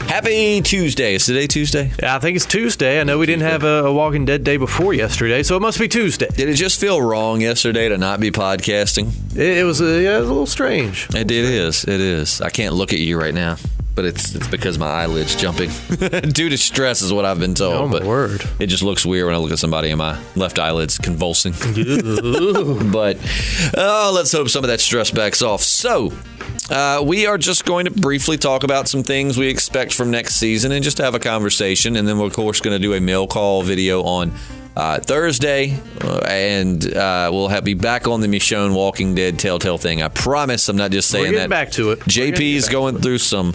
Happy Tuesday. Is today Tuesday? Yeah, I think it's Tuesday. I know we didn't have a Walking Dead day before yesterday, so it must be Tuesday. Did it just feel wrong yesterday to not be podcasting? It was a little strange. It is. I can't look at you right now, but it's because my eyelid's jumping. Due to stress is what I've been told. Oh, my word. It just looks weird when I look at somebody and my left eyelid's convulsing. But let's hope some of that stress backs off. So, we are just going to briefly talk about some things we expect from next season and just have a conversation. And then we're, of course, going to do a mail call video on Thursday. And we'll be back on the Michonne Walking Dead Telltale thing. I promise I'm not just saying that. We're getting back to it. JP's going through some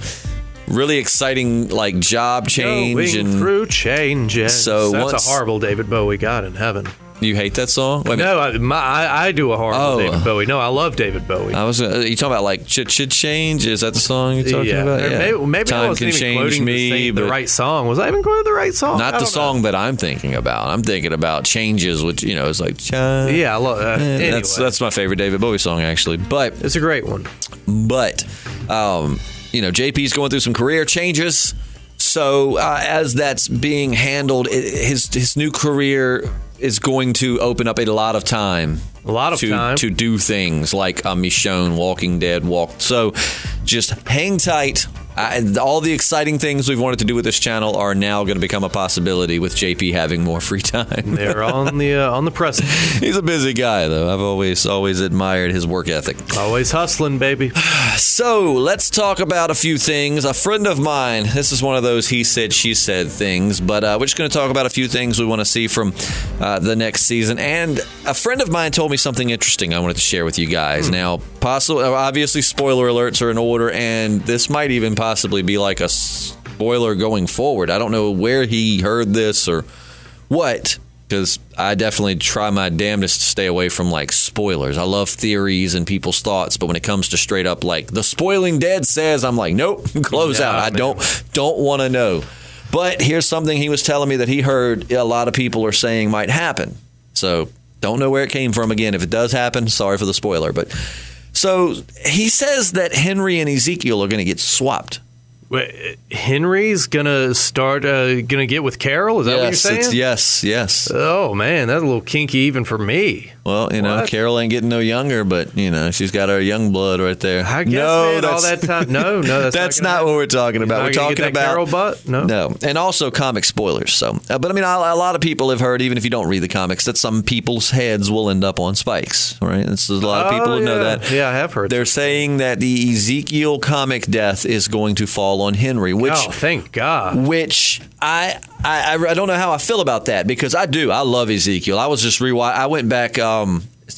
really exciting job change. Going through changes. So that's a horrible David Bowie God in heaven. You hate that song? No, I do a horrible David Bowie. No, I love David Bowie. I was. You talking about should change? Is that the song you're talking about? Yeah. Maybe Time I wasn't can even change quoting me, the right song. Was I even quoting the right song? Not the song that I'm thinking about. I'm thinking about Changes, which is like. Yeah, I love that. Anyway. That's my favorite David Bowie song actually. But it's a great one. But JP's going through some career changes. So as that's being handled, his new career is going to open up a lot of time. To do things like Michonne Walking Dead walk. So just hang tight. All the exciting things we've wanted to do with this channel are now going to become a possibility with JP having more free time. They're on the precipice. He's a busy guy, though. I've always admired his work ethic. Always hustling, baby. So let's talk about a few things. A friend of mine, this is one of those he said, she said things, but we're just going to talk about a few things we want to see from the next season. And a friend of mine told me something interesting I wanted to share with you guys. Now, obviously, spoiler alerts are in order, and this might even possibly be like a spoiler going forward. I don't know where he heard this or what, because I definitely try my damnedest to stay away from spoilers. I love theories and people's thoughts, but when it comes to straight up the spoiling dead says, I'm like, nope, close out. I don't want to know. But here's something he was telling me that he heard a lot of people are saying might happen. So don't know where it came from. Again, if it does happen, sorry for the spoiler. But so he says that Henry and Ezekiel are going to get swapped. Henry's gonna get with Carol? Is that what you're saying? Yes. Oh man, that's a little kinky even for me. Well, Carol ain't getting no younger, but she's got her young blood right there. I guess all that time. No, that's not what we're talking about. We're talking about Carol butt. No, and also comic spoilers. So, but a lot of people have heard, even if you don't read the comics, that some people's heads will end up on spikes. Right? There's a lot of people who know that. Yeah, I have heard. They're saying that the Ezekiel comic death is going to fall on Henry, which thank God. Which I don't know how I feel about that, because I love Ezekiel. I was just I went back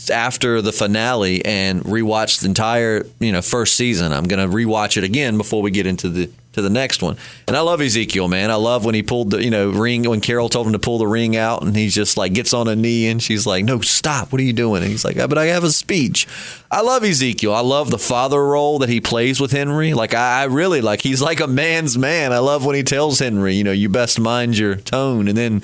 after the finale and rewatched the entire first season. I'm going to rewatch it again before we get into the next one. And I love Ezekiel, man. I love when he pulled the ring, when Carol told him to pull the ring out, and he's just gets on a knee, and she's like, no, stop, what are you doing? And he's like, but I have a speech. I love Ezekiel. I love the father role that he plays with Henry. I really he's like a man's man. I love when he tells Henry, you best mind your tone. And then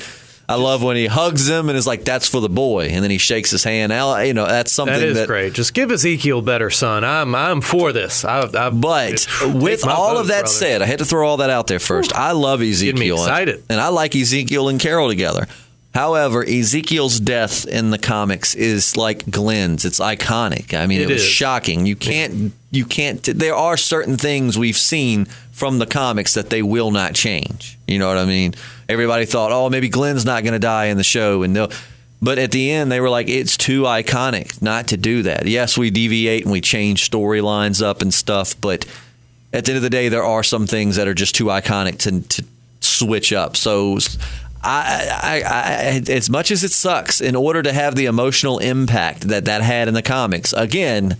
I love when he hugs him and is like, that's for the boy. And then he shakes his hand. That's something that is great. Just give Ezekiel a better son. I'm for this. But with all of that said, I had to throw all that out there first. I love Ezekiel. Getting me excited. And I like Ezekiel and Carol together. However, Ezekiel's death in the comics is like Glenn's. It's iconic. I mean, it was shocking. You can't. There are certain things we've seen from the comics that they will not change. You know what I mean? Everybody thought, maybe Glenn's not going to die in the show, but at the end they were like, it's too iconic not to do that. Yes, we deviate and we change storylines up and stuff, but at the end of the day, there are some things that are just too iconic to switch up. So I as much as it sucks, in order to have the emotional impact that had in the comics, again,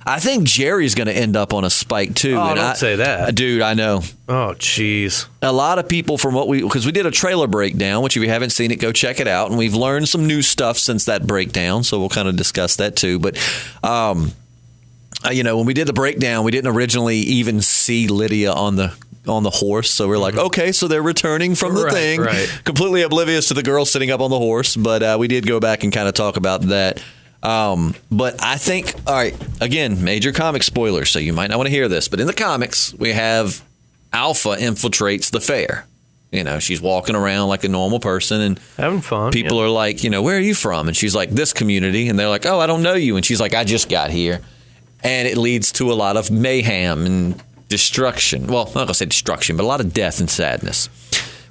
I think Jerry's going to end up on a spike too. Oh, don't say that. Dude, I know. Oh, jeez. A lot of people because we did a trailer breakdown, which if you haven't seen it, go check it out. And we've learned some new stuff since that breakdown, so we'll kind of discuss that too. But, when we did the breakdown, we didn't originally even see Lydia on the horse. So we're like, okay, so they're returning from the thing. Right. Completely oblivious to the girl sitting up on the horse. But we did go back and kind of talk about that. But I think, all right, again, major comic spoilers, so you might not want to hear this, but in the comics, we have Alpha infiltrates the fair. You know, she's walking around like a normal person, and having fun. People are like, you know, where are you from? And she's like, this community. And they're like, oh, I don't know you. And she's like, I just got here. And it leads to a lot of mayhem and destruction. Well, I'm not going to say destruction, but a lot of death and sadness.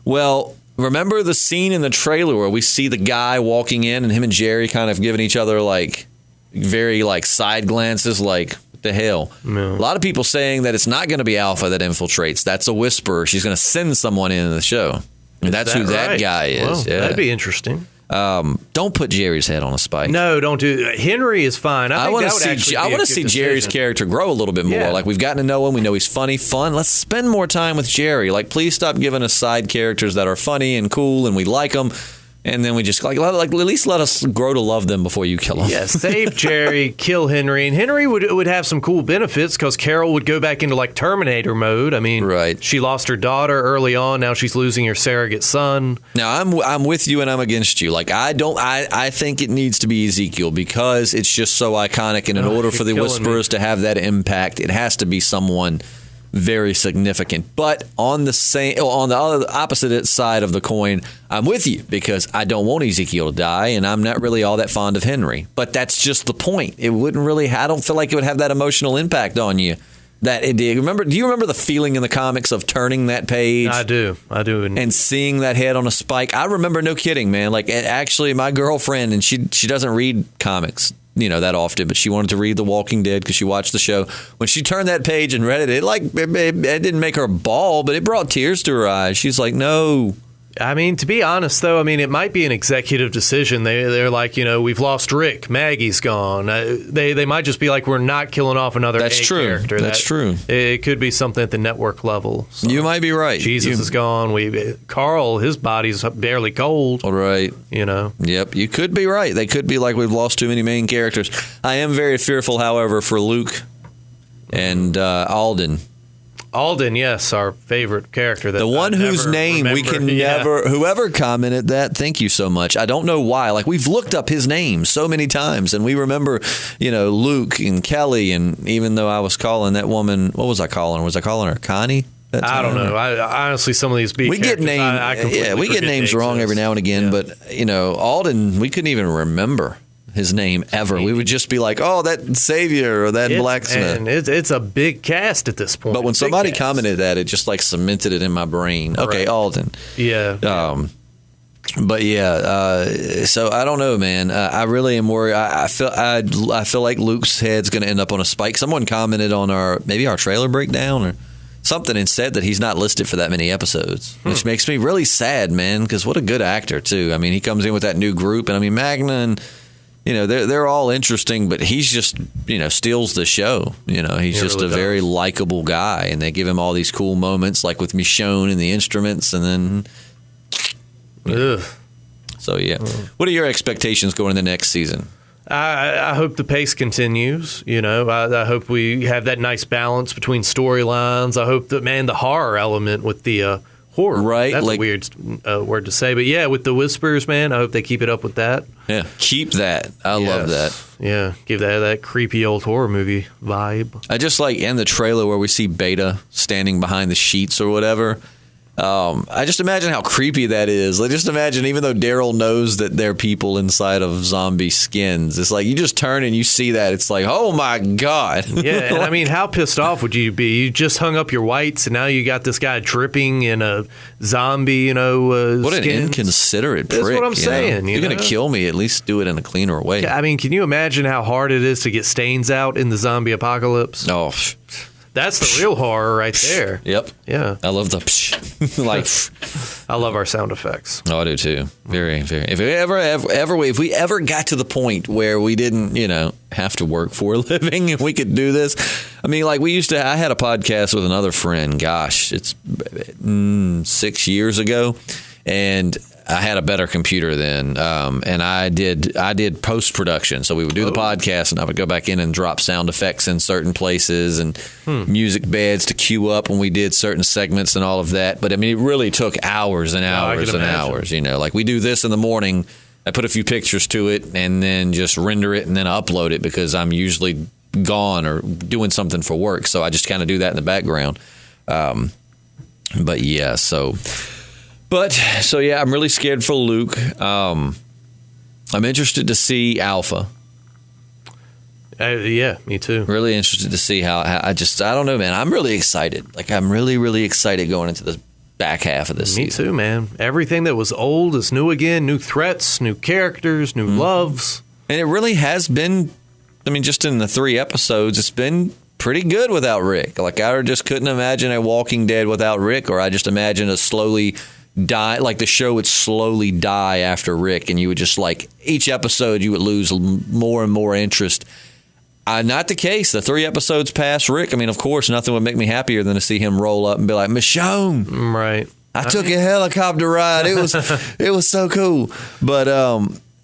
Well, remember the scene in the trailer where we see the guy walking in and him and Jerry kind of giving each other like very like side glances, like, what the hell? No. A lot of people saying that it's not going to be Alpha that infiltrates. That's a whisperer. She's going to send someone in the show. And that's who that guy is. Well, yeah. That'd be interesting. Don't put Jerry's head on a spike. No, don't do. Henry is fine. I want to see Jerry's character grow a little bit more. Yeah. Like, we've gotten to know him. We know he's funny, fun. Let's spend more time with Jerry. Like, please stop giving us side characters that are funny and cool and we like them. And then we just like at least let us grow to love them before you kill them. Yeah, save Jerry, kill Henry, and Henry would have some cool benefits because Carol would go back into like Terminator mode. I mean, right. She lost her daughter early on. Now she's losing her surrogate son. Now I'm with you and I'm against you. Like I think it needs to be Ezekiel because it's just so iconic. And in order for the Whisperers to have that impact, it has to be someone very significant. But on the opposite side of the coin, I'm with you because I don't want Ezekiel to die, and I'm not really all that fond of Henry. But that's just the point. It wouldn't really. I don't feel like it would have that emotional impact on you that it did. Do you remember the feeling in the comics of turning that page? I do. And seeing that head on a spike. I remember, no kidding, man. Like, actually, my girlfriend, and she doesn't read comics, you know, that often, but she wanted to read The Walking Dead because she watched the show. When she turned that page and read it, it didn't make her bawl, but it brought tears to her eyes. She's like, no. I mean, to be honest, though, I mean, it might be an executive decision. They're like, you know, we've lost Rick. Maggie's gone. They might just be like, we're not killing off another character. That's true. It could be something at the network level. So you might be right. Jesus is gone. Carl, his body's barely cold. All right. You know. Yep, you could be right. They could be like, we've lost too many main characters. I am very fearful, however, for Luke and Alden. Alden, yes, our favorite character. The one whose name we can never, whoever commented that, thank you so much. I don't know why. Like, we've looked up his name so many times, and we remember, you know, Luke and Kelly, and even though I was calling that woman, what was I calling her? Was I calling her Connie? I don't know. I honestly, some of these we get names wrong every now and again, but, you know, Alden, we couldn't even remember his name ever. We would just be like, oh, that Savior or that blacksmith. And it's a big cast at this point. But when somebody commented that, it just like cemented it in my brain. Okay, right. Alden. Yeah. But yeah, so I don't know, man. I really am worried. I feel like Luke's head's going to end up on a spike. Someone commented on our trailer breakdown or something and said that he's not listed for that many episodes, which makes me really sad, man, because what a good actor, too. I mean, he comes in with that new group, and I mean, Magna and, you know, they're all interesting, but he's just, you know, steals the show. You know, he's just really a very likable guy, and they give him all these cool moments, like with Michonne and the instruments, and then... Ugh. So, yeah. What are your expectations going into the next season? I hope the pace continues. You know, I hope we have that nice balance between storylines. I hope that, the horror element with the horror. Right. That's a weird word to say. But, yeah, with the Whispers, man, I hope they keep it up with that. Yeah, keep that. I love that. Yeah, give that creepy old horror movie vibe. I just like in the trailer where we see Beta standing behind the sheets or whatever. I just imagine how creepy that is. Like, just imagine, even though Daryl knows that they're people inside of zombie skins, it's like you just turn and you see that. It's like, oh my God. Yeah, and I mean, how pissed off would you be? You just hung up your whites, and now you got this guy dripping in a zombie, you know, what skins. An inconsiderate prick. That's what I'm saying. You're going to kill me, at least do it in a cleaner way. I mean, can you imagine how hard it is to get stains out in the zombie apocalypse? Oh, that's the real horror right there. Yep. Yeah. I love the like. I love our sound effects. Oh, I do too. Very, very. If we ever got to the point where we didn't, you know, have to work for a living and we could do this, I mean, like I had a podcast with another friend. Gosh, it's 6 years ago, and I had a better computer then, and I did post production. So we would do the podcast, and I would go back in and drop sound effects in certain places and music beds to cue up when we did certain segments and all of that. But I mean, it really took hours and hours and hours. You know, like we do this in the morning. I put a few pictures to it, and then just render it, and then upload it because I'm usually gone or doing something for work. So I just kind of do that in the background. But yeah, so yeah, I'm really scared for Luke. I'm interested to see Alpha. Yeah, me too. Really interested to see how I don't know, man. I'm really excited. Like, I'm really, really excited going into the back half of this season. Me too, man. Everything that was old is new again. New threats, new characters, new loves. And it really has been, I mean, just in the 3 episodes, it's been pretty good without Rick. Like, I just couldn't imagine a Walking Dead without Rick, or I just imagine a slowly die, like the show would slowly die after Rick, and you would just, like, each episode you would lose more and more interest. Not the case. The 3 episodes past Rick, I mean, of course, nothing would make me happier than to see him roll up and be like, Michonne. Right. I took a helicopter ride. It was so cool. But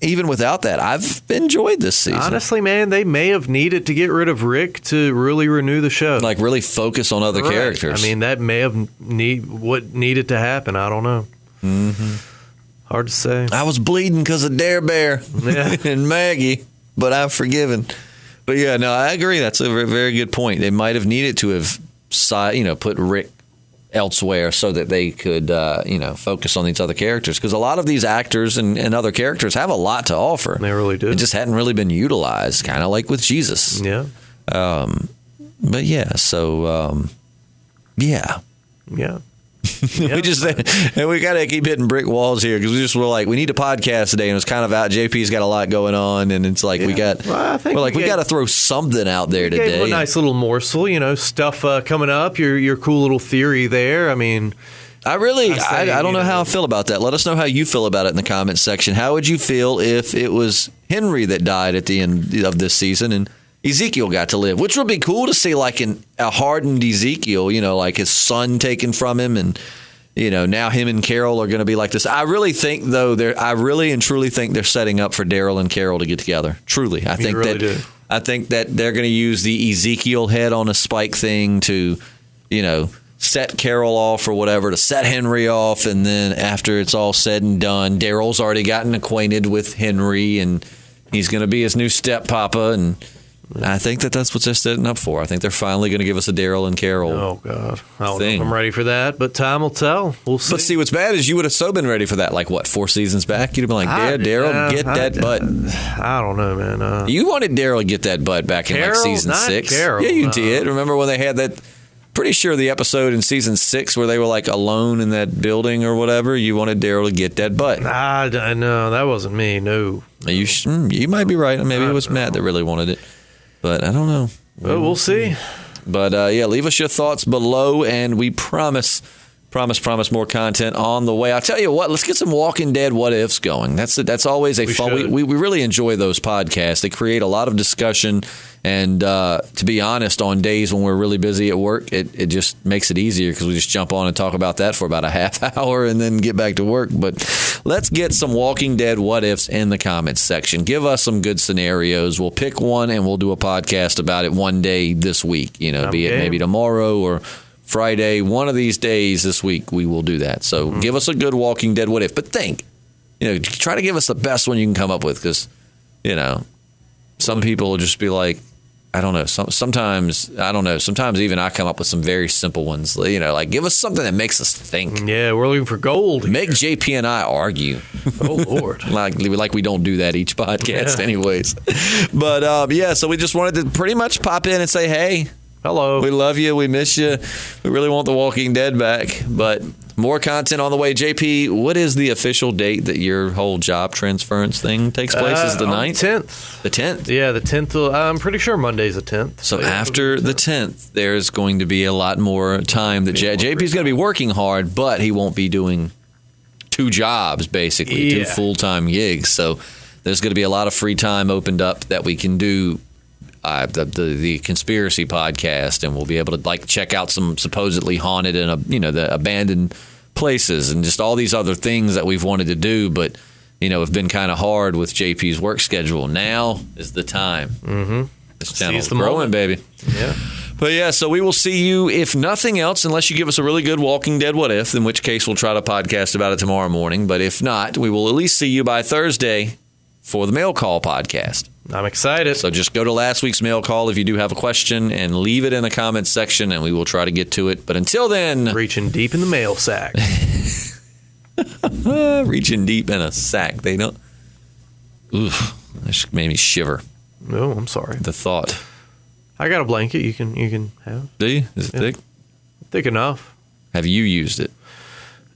even without that, I've enjoyed this season. Honestly, man, they may have needed to get rid of Rick to really renew the show. Like, really focus on other characters. I mean, that may have what needed to happen. I don't know. Mm-hmm. Hard to say. I was bleeding because of Dare Bear and Maggie, but I'm forgiven. But yeah, no, I agree. That's a very good point. They might have needed to have, put Rick elsewhere so that they could, focus on these other characters. Because a lot of these actors and other characters have a lot to offer. They really do. It just hadn't really been utilized, kind of like with Jesus. Yeah. But yeah, so yeah. Yeah. We got to keep hitting brick walls here because we need a podcast today, and it's kind of out. JP's got a lot going on, and it's like we got to throw something out there today. Gave a nice little morsel, stuff coming up. Your cool little theory there. I mean, I don't know how I feel about that. Let us know how you feel about it in the comments section. How would you feel if it was Henry that died at the end of this season and Ezekiel got to live, which would be cool to see, like a hardened Ezekiel, like his son taken from him, and now him and Carol are going to be like this. I really think, though, I really and truly think they're setting up for Daryl and Carol to get together. Truly, I think that they're going to use the Ezekiel head on a spike thing to, set Carol off or whatever, to set Henry off, and then after it's all said and done, Daryl's already gotten acquainted with Henry, and he's going to be his new steppapa, and I think that's what they're setting up for. I think they're finally going to give us a Daryl and Carol. Oh, God. I don't know if I'm ready for that, but time will tell. We'll see. But see, what's bad is you would have so been ready for that, 4 seasons back. You'd have been like, Daryl, get that butt. I don't know, man. You wanted Daryl to get that butt back in season 6. Carol, yeah, you did. Remember when they had that, pretty sure the episode in season 6 where they were alone in that building or whatever, you wanted Daryl to get that butt. No, that wasn't me, no. You might be right. Maybe it was Matt that really wanted it. But I don't know. Well, we'll see. But leave us your thoughts below, and we promise more content on the way. I'll tell you what, let's get some Walking Dead what ifs going. That's always a fun. We really enjoy those podcasts. They create a lot of discussion, and to be honest, on days when we're really busy at work, it just makes it easier because we just jump on and talk about that for about a half hour and then get back to work. But let's get some Walking Dead what ifs in the comments section. Give us some good scenarios. We'll pick one and we'll do a podcast about it one day this week. Be it maybe tomorrow or Friday, one of these days this week, we will do that. So give us a good Walking Dead what if. But try to give us the best one you can come up with because, some people will just be like, I don't know. Sometimes even I come up with some very simple ones. Give us something that makes us think. Yeah, we're looking for gold. Make JP and I argue. Oh, Lord. like we don't do that each podcast anyways. But, so we just wanted to pretty much pop in and say, hey, hello. We love you. We miss you. We really want The Walking Dead back. But more content on the way. JP, what is the official date that your whole job transference thing takes place? Is the 9th? 10th. The 10th? Yeah, the 10th. I'm pretty sure Monday's the 10th. So after the 10th, there's going to be a lot more time that JP's going to be working hard, but he won't be doing 2 jobs, basically, 2 full-time gigs. So there's going to be a lot of free time opened up that we can do the conspiracy podcast, and we'll be able to check out some supposedly haunted and the abandoned places and just all these other things that we've wanted to do, but have been kind of hard with JP's work schedule. Now is the time. Mm-hmm. This channel's growing, baby. Yeah. But so we will see you, if nothing else, unless you give us a really good Walking Dead what if, in which case we'll try to podcast about it tomorrow morning. But if not, we will at least see you by Thursday for the Mail Call podcast. I'm excited. So just go to last week's mail call if you do have a question and leave it in the comments section, and we will try to get to it. But until then... Reaching deep in the mail sack. Reaching deep in a sack. They don't... Oof. That just made me shiver. Oh, I'm sorry. The thought. I got a blanket you can have. Do you? Is it thick? Thick enough. Have you used it?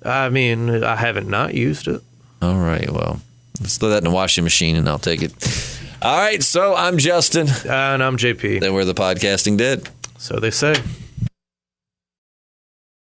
I mean, I haven't not used it. All right, well, let's throw that in the washing machine and I'll take it. All right, so I'm Justin. And I'm JP. Then we're the Podcasting Dead. So they say.